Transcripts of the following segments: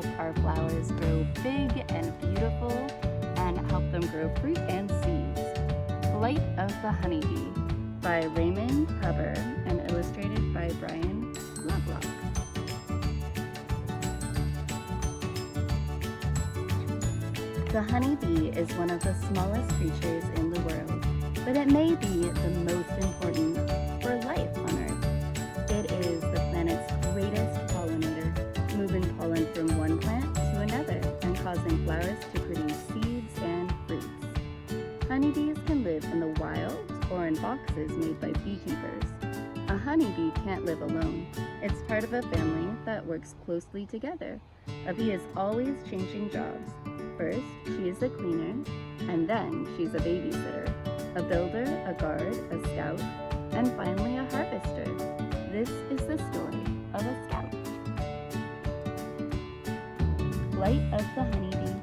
help our flowers grow big and beautiful and help them grow fruit and seeds. Flight of the Honeybee by Raymond Huber and illustrated by Brian Lovelock. The honeybee is one of the smallest creatures in the world, but it may be the most important for life on Earth. It is the planet's greatest pollinator, moving pollen from one plant to another and causing flowers to produce seeds and fruits. Honeybees can live in the wild or in boxes made by beekeepers. A honeybee can't live alone. It's part of a family that works closely together. A bee is always changing jobs. First, she is a cleaner, and then she's a babysitter, a builder, a guard, a scout, and finally a harvester. This is the story of a scout. Flight of the Honeybee.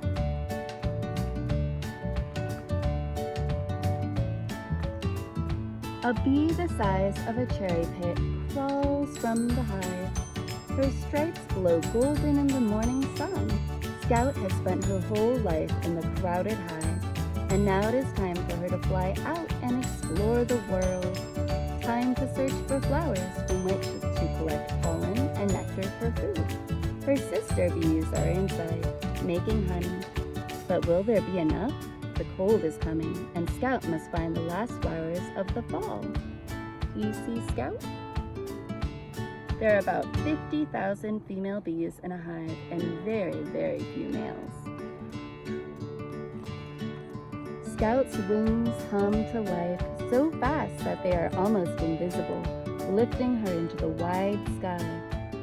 A bee the size of a cherry pit crawls from the hive. Her stripes glow golden in the morning sun. Scout has spent her whole life in the crowded hive, and now it is time for her to fly out and explore the world. Time to search for flowers from which to collect pollen and nectar for food. Her sister bees are inside, making honey. But will there be enough? The cold is coming, and Scout must find the last flowers of the fall. Do you see Scout? There are about 50,000 female bees in a hive and very, very few males. Scout's wings hum to life so fast that they are almost invisible, lifting her into the wide sky.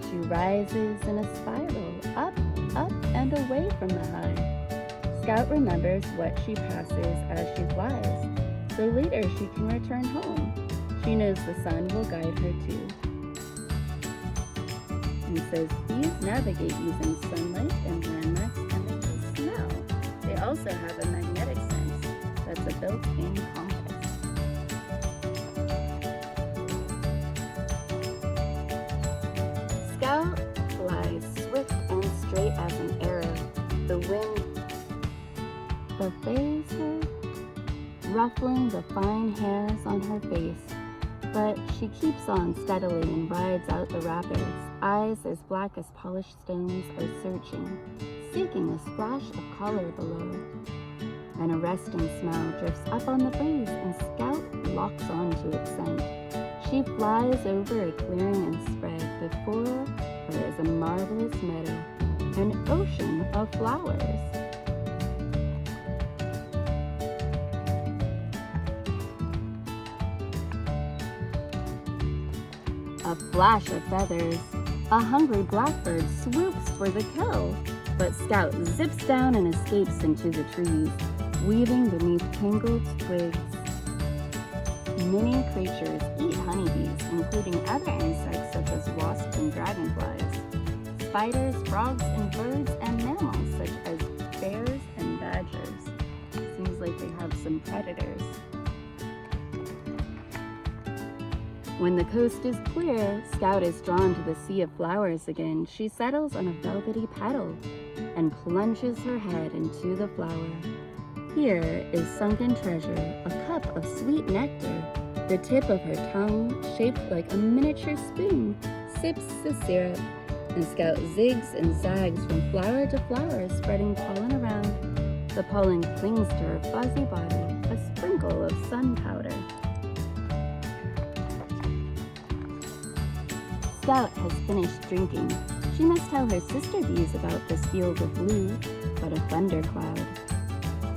She rises in a spiral, up, up, and away from the hive. Scout remembers what she passes as she flies, so later she can return home. She knows the sun will guide her too. And says bees navigate using sunlight and landmarks, and they can smell. They also have a magnetic sense that's a built-in compass. Scout flies swift and straight as an arrow. The wind buffets her, ruffling the fine hairs on her face. But she keeps on steadily and rides out the rapids. Eyes as black as polished stones are searching, seeking a splash of color below. An arresting smell drifts up on the breeze, and Scout locks onto its scent. She flies over a clearing and spread. Before her is a marvelous meadow, an ocean of flowers. A flash of feathers. A hungry blackbird swoops for the kill, but Scout zips down and escapes into the trees, weaving beneath tangled twigs. Many creatures eat honeybees, including other insects such as wasps and dragonflies, spiders, frogs, and birds, and mammals such as bears and badgers. Seems like they have some predators. When the coast is clear, Scout is drawn to the sea of flowers again. She settles on a velvety petal and plunges her head into the flower. Here is sunken treasure, a cup of sweet nectar. The tip of her tongue, shaped like a miniature spoon, sips the syrup, and Scout zigs and zags from flower to flower, spreading pollen around. The pollen clings to her fuzzy body, a sprinkle of sun powder. Scout has finished drinking. She must tell her sister bees about this field of blue, but a thundercloud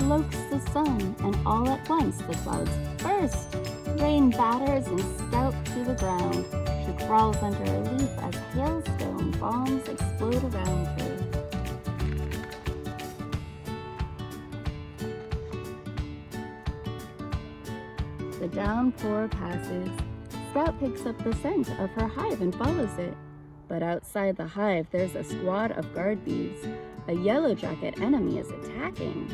cloaks the sun, and all at once the clouds burst. Rain batters and Scout to the ground. She crawls under a leaf as hailstone bombs explode around her. The downpour passes. Scout picks up the scent of her hive and follows it. But outside the hive, there's a squad of guard bees. A yellow jacket enemy is attacking.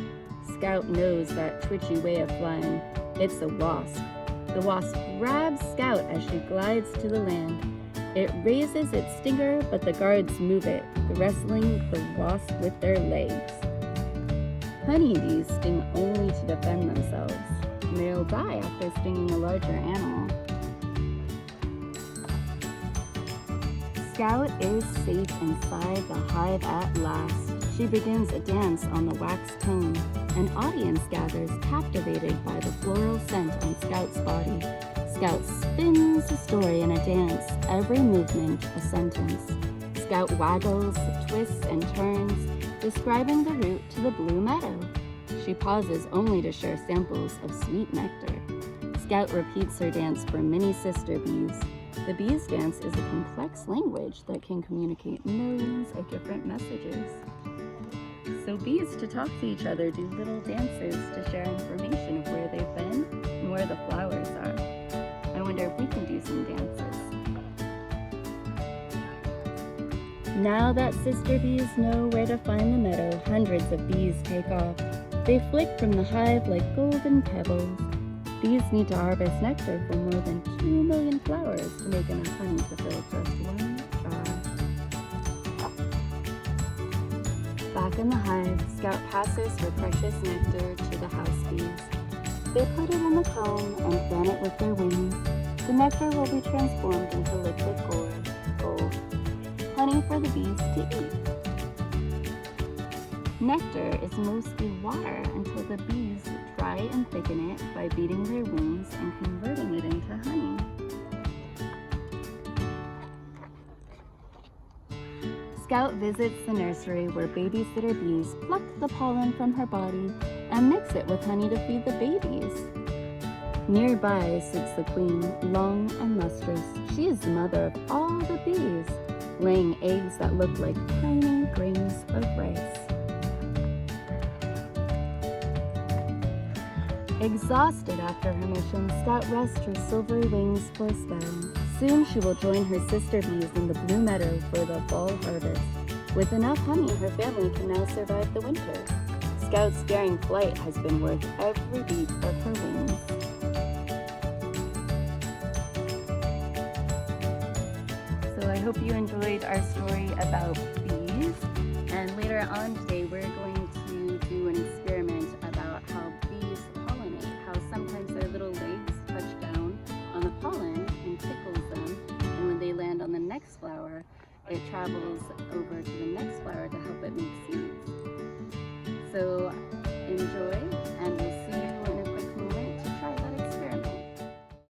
Scout knows that twitchy way of flying. It's a wasp. The wasp grabs Scout as she glides to the land. It raises its stinger, but the guards move it, wrestling the wasp with their legs. Honeybees sting only to defend themselves, and they'll die after stinging a larger animal. Scout is safe inside the hive at last. She begins a dance on the wax comb. An audience gathers, captivated by the floral scent on Scout's body. Scout spins a story in a dance, every movement a sentence. Scout waggles, twists, and turns, describing the route to the blue meadow. She pauses only to share samples of sweet nectar. Scout repeats her dance for many sister bees. The bees' dance is a complex language that can communicate millions of different messages. So bees, to talk to each other, do little dances to share information of where they've been and where the flowers are. I wonder if we can do some dances. Now that sister bees know where to find the meadow, hundreds of bees take off. They flick from the hive like golden pebbles. Bees need to harvest nectar from more than 2 million flowers to make enough honey to fill just one jar. Back in the hive, Scout passes her precious nectar to the house bees. They put it in the comb and fan it with their wings. The nectar will be transformed into liquid gold, honey for the bees to eat. Nectar is mostly water until the bees dry and thicken it by beating their wings and converting it into honey. Scout visits the nursery where babysitter bees pluck the pollen from her body and mix it with honey to feed the babies. Nearby sits the queen, long and lustrous. She is the mother of all the bees, laying eggs that look like tiny grains of rice. Exhausted after her mission, Scout rests her silvery wings for a spell. Soon she will join her sister bees in the blue meadow for the fall harvest. With enough honey, her family can now survive the winter. Scout's daring flight has been worth every beat of her wings. So I hope you enjoyed our story about bees. And later on today, we're going to do an experiment about how bees pollinate, how sometimes their little legs touch down on the pollen and tickles them, and when they land on the next flower, it travels over to the next flower to help it make seeds. So enjoy.